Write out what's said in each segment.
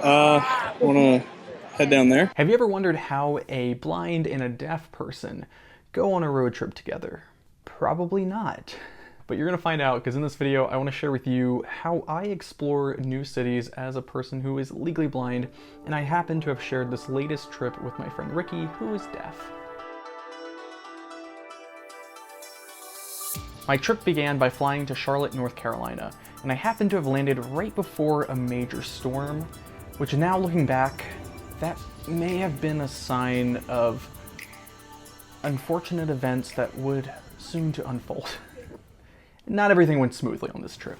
Wanna head down there? Have you ever wondered how a blind and a deaf person go on a road trip together? Probably not. But you're gonna find out, because in this video I want to share with you how I explore new cities as a person who is legally blind, and I happen to have shared this latest trip with my friend Ricky, who is deaf. My trip began by flying to Charlotte, North Carolina, and I happened to have landed right before a major storm, which now looking back, that may have been a sign of unfortunate events that would soon to unfold. Not everything went smoothly on this trip.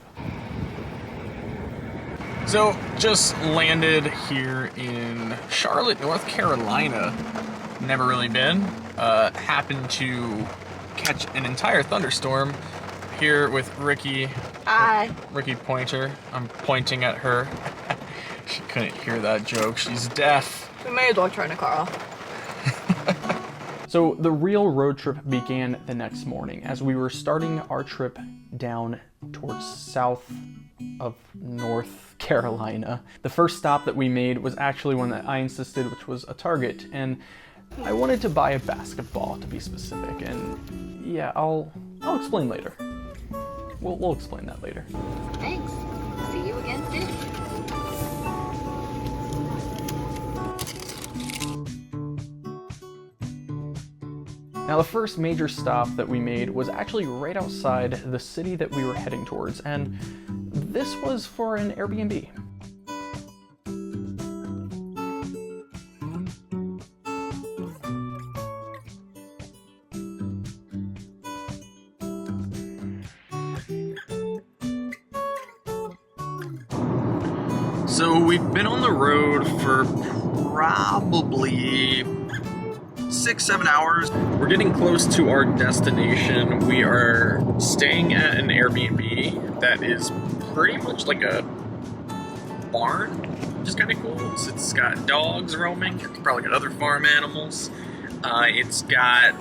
So, just landed here in Charlotte, North Carolina. Never really been. Happened to catch an entire thunderstorm here with Ricky. Hi. Ricky Pointer. I'm pointing at her. She couldn't hear that joke. She's deaf. We may as well turn a car off. So the real road trip began the next morning as we were starting our trip down towards south of North Carolina. The first stop that we made was actually one that I insisted, which was a Target, and I wanted to buy a basketball to be specific, and yeah, I'll explain later. We'll explain that later. Thanks. See you again soon. Now the first major stop that we made was actually right outside the city that we were heading towards, and this was for an Airbnb. So we've been on the road for probably 6-7 hours. We're getting close to our destination. We are staying at an Airbnb that is pretty much like a barn, which is kind of cool. So it's got dogs roaming. It's probably got other farm animals. It's got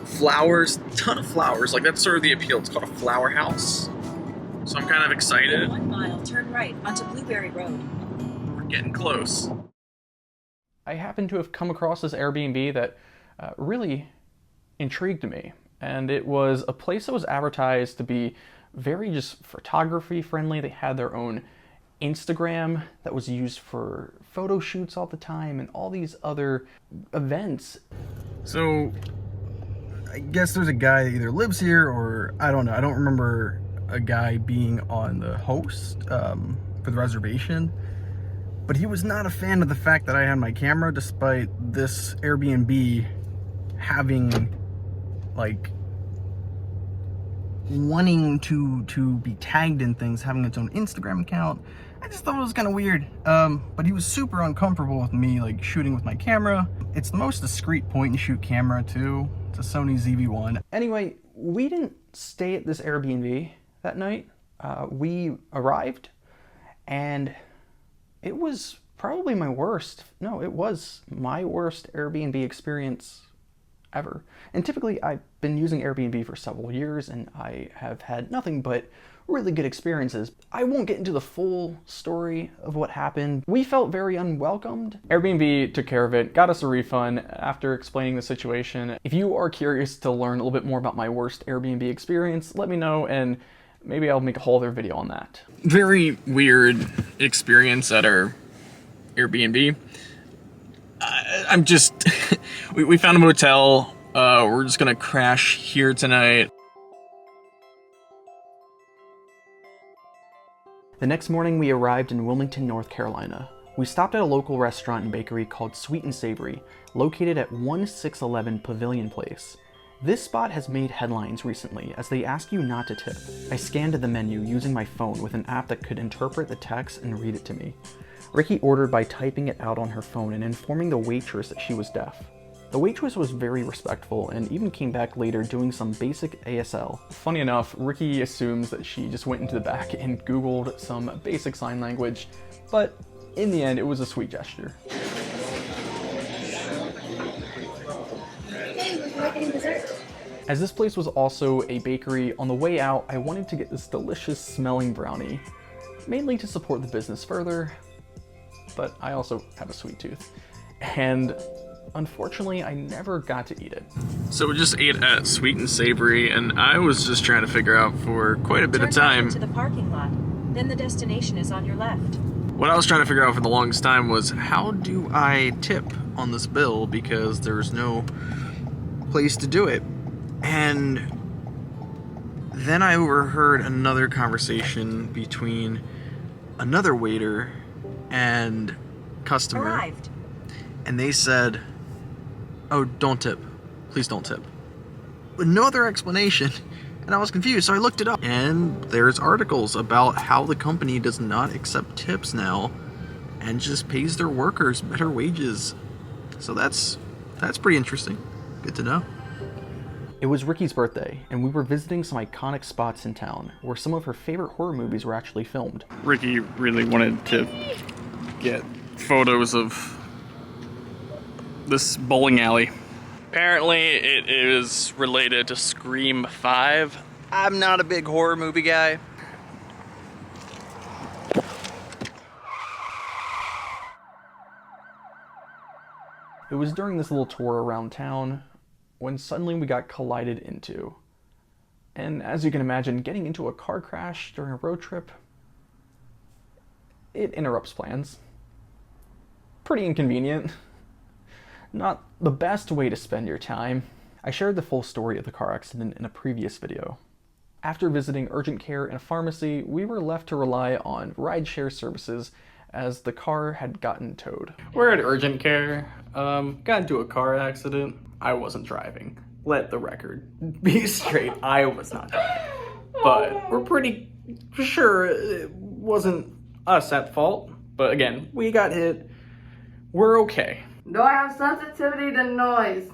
flowers, ton of flowers. Like, that's sort of the appeal. It's called a flower house. So I'm kind of excited. In 1 mile, turn right onto Blueberry Road. We're getting close. I happened to have come across this Airbnb that really intrigued me, and it was a place that was advertised to be very just photography friendly. They had their own Instagram that was used for photo shoots all the time and all these other events. So I guess there's a guy that either lives here or I don't know. I don't remember a guy being on the host for the reservation, but he was not a fan of the fact that I had my camera, despite this Airbnb having, like, wanting to be tagged in things, having its own Instagram account. I just thought it was kind of weird. But he was super uncomfortable with me, like, shooting with my camera. It's the most discreet point and shoot camera too. It's a Sony ZV-1. Anyway, we didn't stay at this Airbnb that night. We arrived, and it was probably my worst. No, it was my worst Airbnb experience ever. And typically I've been using Airbnb for several years and I have had nothing but really good experiences. I won't get into the full story of what happened. We felt very unwelcomed. Airbnb took care of it, got us a refund after explaining the situation. If you are curious to learn a little bit more about my worst Airbnb experience, let me know and maybe I'll make a whole other video on that. Very weird experience at our Airbnb. I'm just, we found a motel. We're just gonna crash here tonight. The next morning we arrived in Wilmington, North Carolina. We stopped at a local restaurant and bakery called Sweet and Savory, located at 1611 Pavilion Place. This spot has made headlines recently as they ask you not to tip. I scanned the menu using my phone with an app that could interpret the text and read it to me. Ricky ordered by typing it out on her phone and informing the waitress that she was deaf. The waitress was very respectful and even came back later doing some basic ASL. Funny enough, Ricky assumes that she just went into the back and Googled some basic sign language, but in the end, it was a sweet gesture. As this place was also a bakery, on the way out, I wanted to get this delicious smelling brownie, mainly to support the business further. but I also have a sweet tooth. And unfortunately, I never got to eat it. So we just ate at Sweet and Savory, and I was just trying to figure out for quite a bit of Turn right time. into the parking lot. Then the destination is on your left. What I was trying to figure out for the longest time was, how do I tip on this bill, because there's no place to do it. And then I overheard another conversation between another waiter and customer. Arrived. And they said, "Oh, don't tip. Please don't tip." With no other explanation. And I was confused, so I looked it up. And there's articles about how the company does not accept tips now and just pays their workers better wages. So that's pretty interesting. Good to know. It was Ricky's birthday, and we were visiting some iconic spots in town where some of her favorite horror movies were actually filmed. Ricky really wanted to get photos of this bowling alley. Apparently it is related to Scream 5. I'm not a big horror movie guy. It was during this little tour around town when suddenly we got collided into. And as you can imagine, getting into a car crash during a road trip, it interrupts plans. Pretty inconvenient. Not the best way to spend your time. I shared the full story of the car accident in a previous video. After visiting urgent care and a pharmacy, we were left to rely on rideshare services as the car had gotten towed. We're at urgent care. Got into a car accident. I wasn't driving. Let the record be straight. I was not driving. But we're pretty sure it wasn't us at fault. But again, we got hit. We're okay. Do I have sensitivity to noise?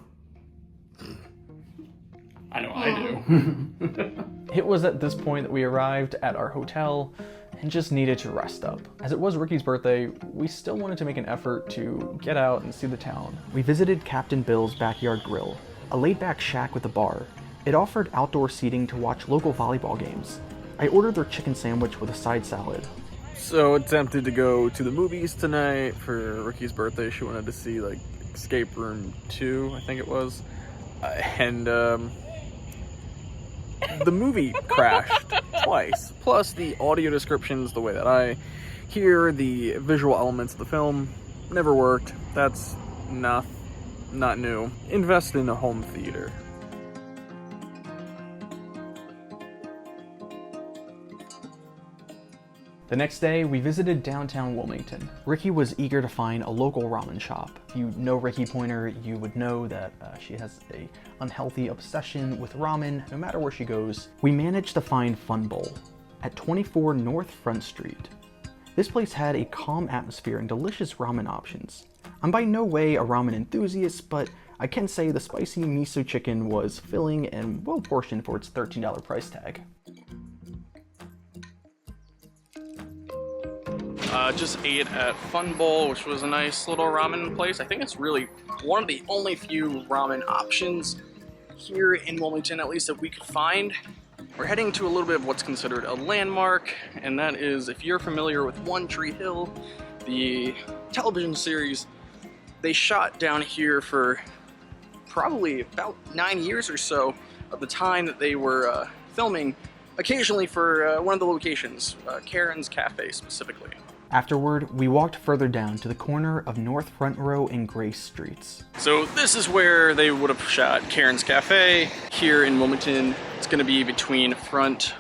I know I do. It was at this point that we arrived at our hotel and just needed to rest up. As it was Ricky's birthday, we still wanted to make an effort to get out and see the town. We visited Captain Bill's Backyard Grill, a laid-back shack with a bar. It offered outdoor seating to watch local volleyball games. I ordered their chicken sandwich with a side salad. So attempted to go to the movies tonight for Ricky's birthday. She wanted to see like Escape Room 2, I think it was. And the movie crashed twice. Plus the audio descriptions, the way that I hear the visual elements of the film, never worked. That's not new. Invest in a home theater. The next day, we visited downtown Wilmington. Ricky was eager to find a local ramen shop. If you know Ricky Pointer, you would know that she has a unhealthy obsession with ramen no matter where she goes. We managed to find Fun Bowl at 24 North Front Street. This place had a calm atmosphere and delicious ramen options. I'm by no way a ramen enthusiast, but I can say the spicy miso chicken was filling and well portioned for its $13 price tag. Just ate at Fun Bowl, which was a nice little ramen place. I think it's really one of the only few ramen options here in Wilmington, at least that we could find. We're heading to a little bit of what's considered a landmark, and that is, if you're familiar with One Tree Hill, the television series, they shot down here for probably about 9 years or so of the time that they were filming, occasionally for one of the locations, Karen's Cafe specifically. Afterward, we walked further down to the corner of North Front Row and Grace Streets. So this is where they would have shot Karen's Cafe here in Wilmington. It's going to be between Front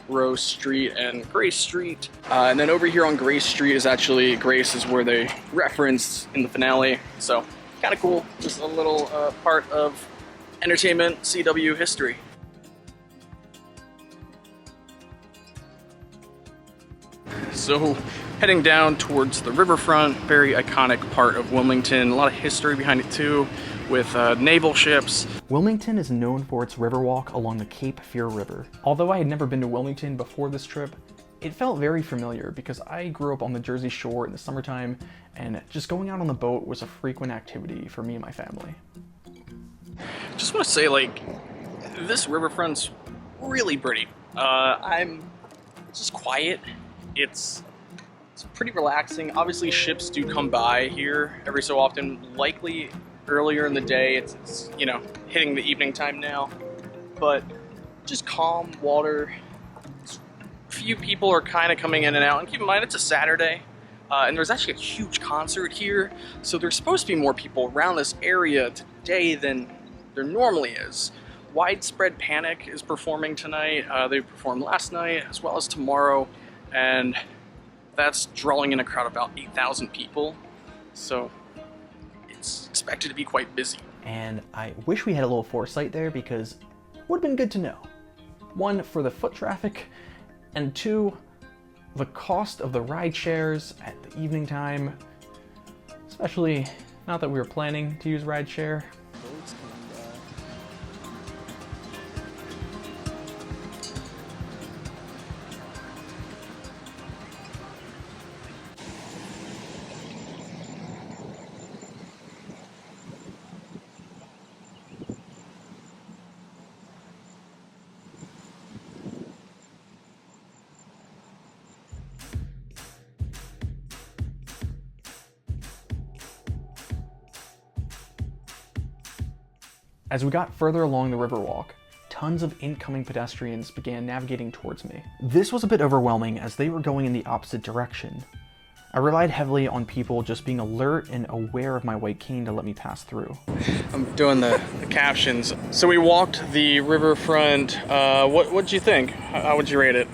Row Street and Grace Street. And then over here on Grace Street is actually, Grace is where they referenced in the finale. So kind of cool, just a little part of entertainment CW history. So heading down towards the riverfront, very iconic part of Wilmington, a lot of history behind it too, with naval ships. Wilmington is known for its riverwalk along the Cape Fear River. Although I had never been to Wilmington before this trip, it felt very familiar because I grew up on the Jersey Shore in the summertime, and just going out on the boat was a frequent activity for me and my family. Just want to say, like, this riverfront's really pretty. It's just quiet. It's It's pretty relaxing. Obviously, ships do come by here every so often, likely earlier in the day. It's you know, hitting the evening time now, but just calm water. Few people are kind of coming in and out, and keep in mind it's a Saturday, and there's actually a huge concert here, so there's supposed to be more people around this area today than there normally is. Widespread Panic is performing tonight. They performed last night as well as tomorrow, and that's drawing in a crowd of about 8,000 people, so it's expected to be quite busy. And I wish we had a little foresight there, because it would have been good to know. One, for the foot traffic, and two, the cost of the ride shares at the evening time, especially not that we were planning to use ride share. As we got further along the Riverwalk, tons of incoming pedestrians began navigating towards me. This was a bit overwhelming as they were going in the opposite direction. I relied heavily on people just being alert and aware of my white cane to let me pass through. I'm doing the captions. So we walked the riverfront. What'd you think? How would you rate it?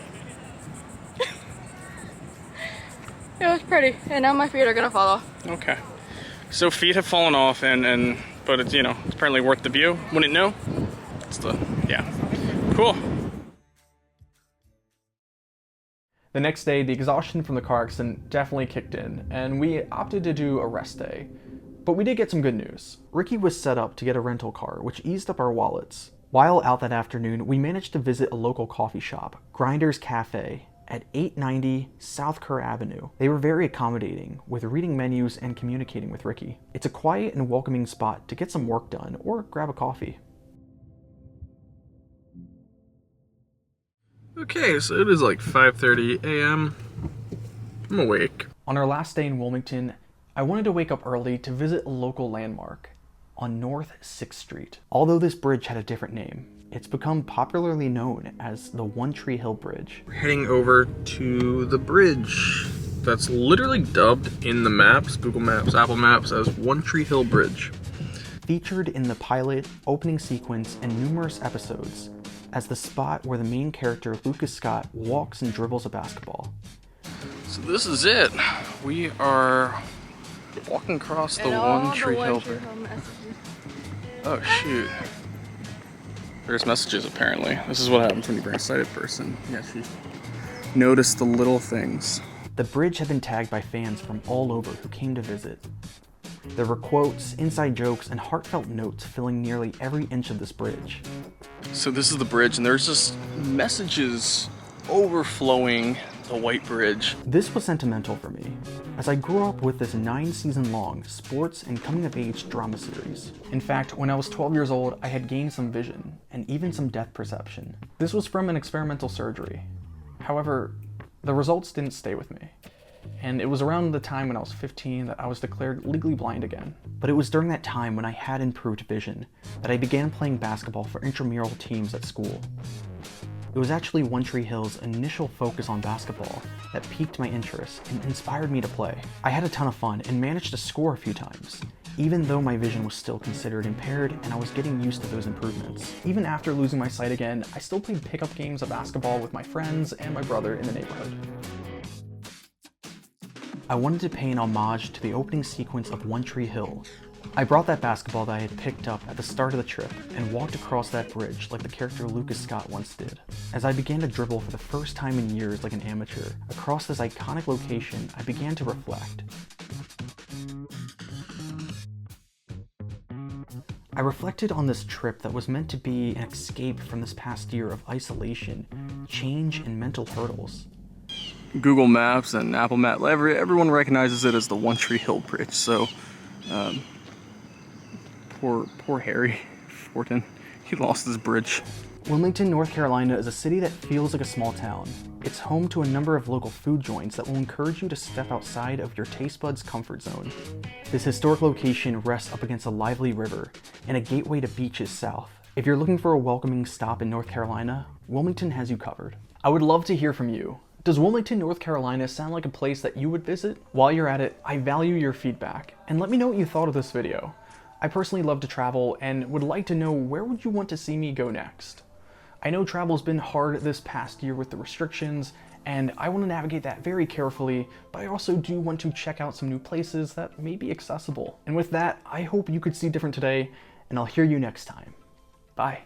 It was pretty, and now my feet are gonna fall off. Okay. So feet have fallen off, but it's, you know, it's apparently worth the view. Wouldn't know. Yeah. Cool. The next day, the exhaustion from the car accident definitely kicked in, and we opted to do a rest day. But we did get some good news. Ricky was set up to get a rental car, which eased up our wallets. While out that afternoon, we managed to visit a local coffee shop, Grinders Cafe, at 890 South Kerr Avenue. They were very accommodating, with reading menus and communicating with Ricky. It's a quiet and welcoming spot to get some work done or grab a coffee. Okay, so it is like 5:30 a.m. I'm awake. On our last day in Wilmington, I wanted to wake up early to visit a local landmark on North 6th Street. Although this bridge had a different name, it's become popularly known as the One Tree Hill Bridge. We're heading over to the bridge that's literally dubbed in the maps, Google Maps, Apple Maps, as One Tree Hill Bridge. Featured in the pilot, opening sequence, and numerous episodes as the spot where the main character, Lucas Scott, walks and dribbles a basketball. So this is it. We are walking across the One Tree Hill Bridge. Oh shoot. There's messages apparently. This is what happens when you bring a sighted person. Yeah, she noticed the little things. The bridge had been tagged by fans from all over who came to visit. There were quotes, inside jokes, and heartfelt notes filling nearly every inch of this bridge. So this is the bridge, and there's just messages overflowing the White Bridge. This was sentimental for me, as I grew up with this 9-season-long sports and coming-of-age drama series. In fact, when I was 12 years old, I had gained some vision, and even some depth perception. This was from an experimental surgery. However, the results didn't stay with me. And it was around the time when I was 15 that I was declared legally blind again. But it was during that time when I had improved vision that I began playing basketball for intramural teams at school. It was actually One Tree Hill's initial focus on basketball that piqued my interest and inspired me to play. I had a ton of fun and managed to score a few times, even though my vision was still considered impaired and I was getting used to those improvements. Even after losing my sight again, I still played pickup games of basketball with my friends and my brother in the neighborhood. I wanted to pay an homage to the opening sequence of One Tree Hill. I brought that basketball that I had picked up at the start of the trip and walked across that bridge like the character Lucas Scott once did. As I began to dribble for the first time in years like an amateur across this iconic location, I began to reflect. I reflected on this trip that was meant to be an escape from this past year of isolation, change, and mental hurdles. Google Maps and Apple Maps, everyone recognizes it as the One Tree Hill Bridge, so poor Harry Fortin, he lost his bridge. Wilmington, North Carolina is a city that feels like a small town, It's home to a number of local food joints that will encourage you to step outside of your taste buds' comfort zone. This historic location rests up against a lively river and a gateway to beaches south. If you're looking for a welcoming stop in North Carolina, Wilmington has you covered. I would love to hear from you. Does Wilmington, North Carolina sound like a place that you would visit? While you're at it, I value your feedback, and let me know what you thought of this video. I personally love to travel and would like to know where would you want to see me go next. I know travel's been hard this past year with the restrictions, and I want to navigate that very carefully, but I also do want to check out some new places that may be accessible. And with that, I hope you could see different today, and I'll hear you next time. Bye.